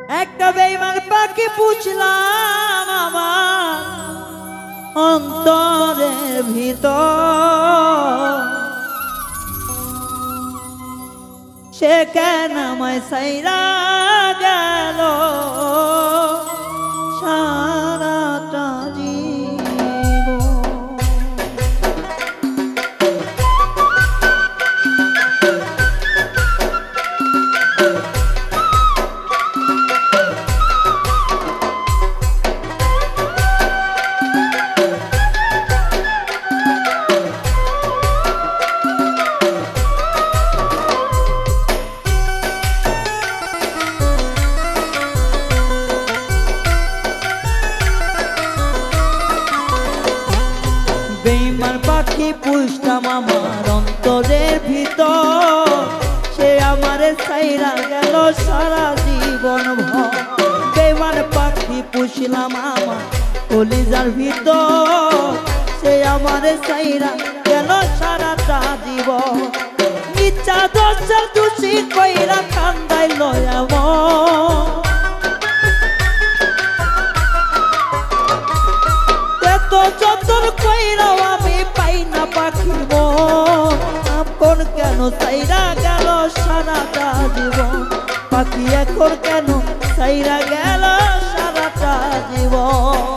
একটা বেঈমান পাখি পুষলাম আমার অন্তরের ভিতর, সে কেন আমায় ছাইরা গেল সারাটা জীবন। বেঈমান পাখি পুষলাম আমার অন্তরের ভিতর, সে আমারে ছাইরা গেল সারা জীবন ভর। বেঈমান পাখি পুষলাম আমার কলিজার ভিতর, সে আমারে ছাইরা গেল সারাটা জীবন। ইচ্ছা দোষের দোষী কইরা কান্দাইল এমন, এত যতন কইরাও আমি পাই না পাখির মন। আপন কেন ছাইরা গেল সারাটা জীবন, পাখি এখন কেন ছাইরা গেল সারাটা জীবন।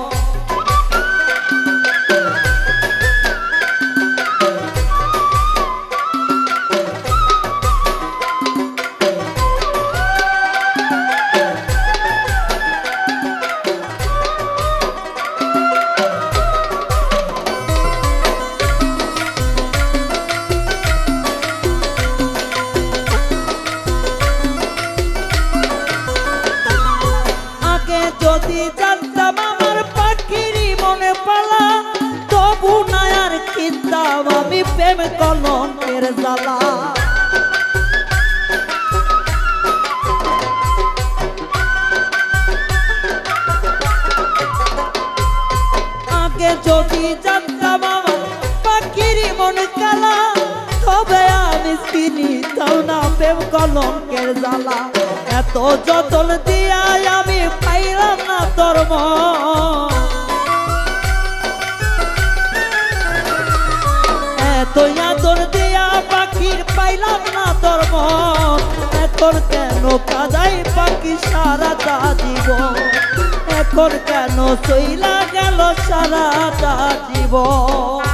যদি জানতাম আমার পাখিরই মনে পালা, তবু না আর কিনতাম আমি প্রেম কলঙ্কের জ্বালা। আগে যদি জানতাম আমার পাখিরই মনে কালা, তবে আমি চিনিতাম না প্রেম কলঙ্কের জ্বালা। এত যতন দিয়া আমি পাইলাম না তোর মন, এত আদর দিয়া পাখির পাইলাম না তোর মন। এখন কেন কাঁদাই পাখি সারাটা জীবন, এখন কেন চইলা গেল সারাটা জীবন।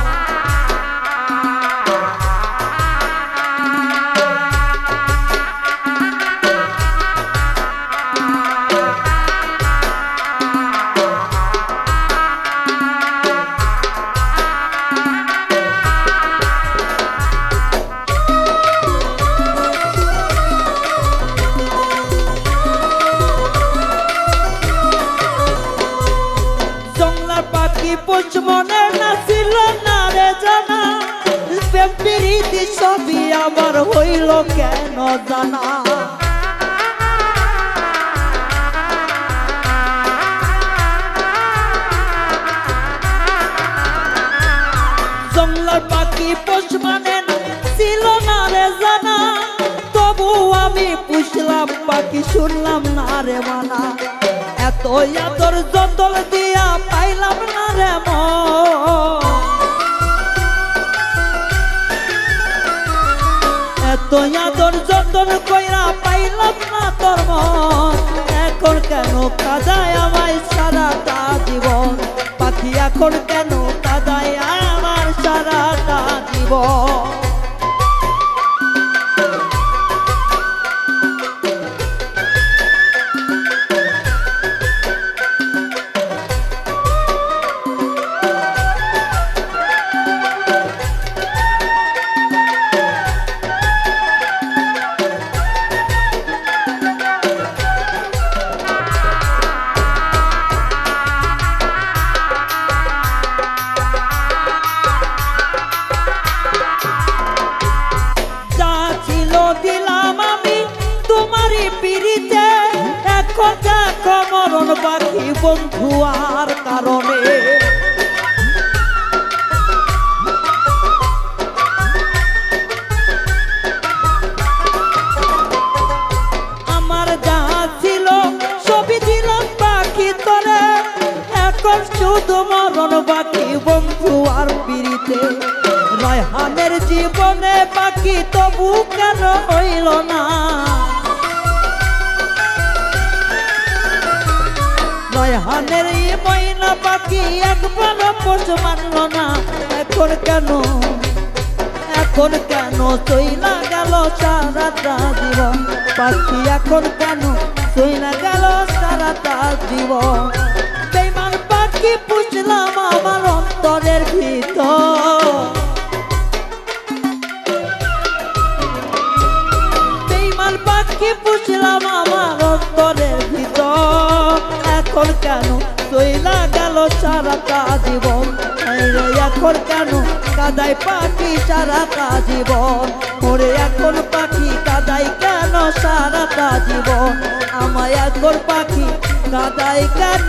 পোষ মনে না ছিল না রে জানা, প্রেম প্রীতি সবই আমার হইল কেন জানা। জংলার পাখি পোষ মানে ছিল না রে জানা, তবু আমি পুষলাম পাখি শুনলাম না রে মানা। এত আদর যতন দিয়া পাইলাম না রে মন, এত আদর যতন কইরা পাইলাম না তোর মন। এখন কেন কাঁদায় আমায় সারাটা জীবন, পাখি এখন কেন কাঁদায় আমার সারাটা জীবন। দেখো মরণ পাখি বন্ধু আর কারণে, আমার যা ছিল শুধু মরণ বাকি বন্ধু আর পিড়িতে রায়হানের জীবনে বাকি তবু কেন হইল না রায়হানের এই ময়না পাখি একবার পোষ মানল না এখন কেন চইলা গেল সারাটা জীবন পাখি এখন কেন চইলা গেল সারাটা জীবন বেঈমান পাখি পুষলাম আমার অন্তরের ভিতর বেঈমান পাখি পুষলাম আমার অন্তরের ভিতর এখন কেন চইলা গেল সারাটা জীবন এখন কেন কাদাই পাখি সারাটা জীবন ওরে এখন পাখি কাদাই কেন সারাটা জীবন আমায় এখন পাখি কাদাই কেন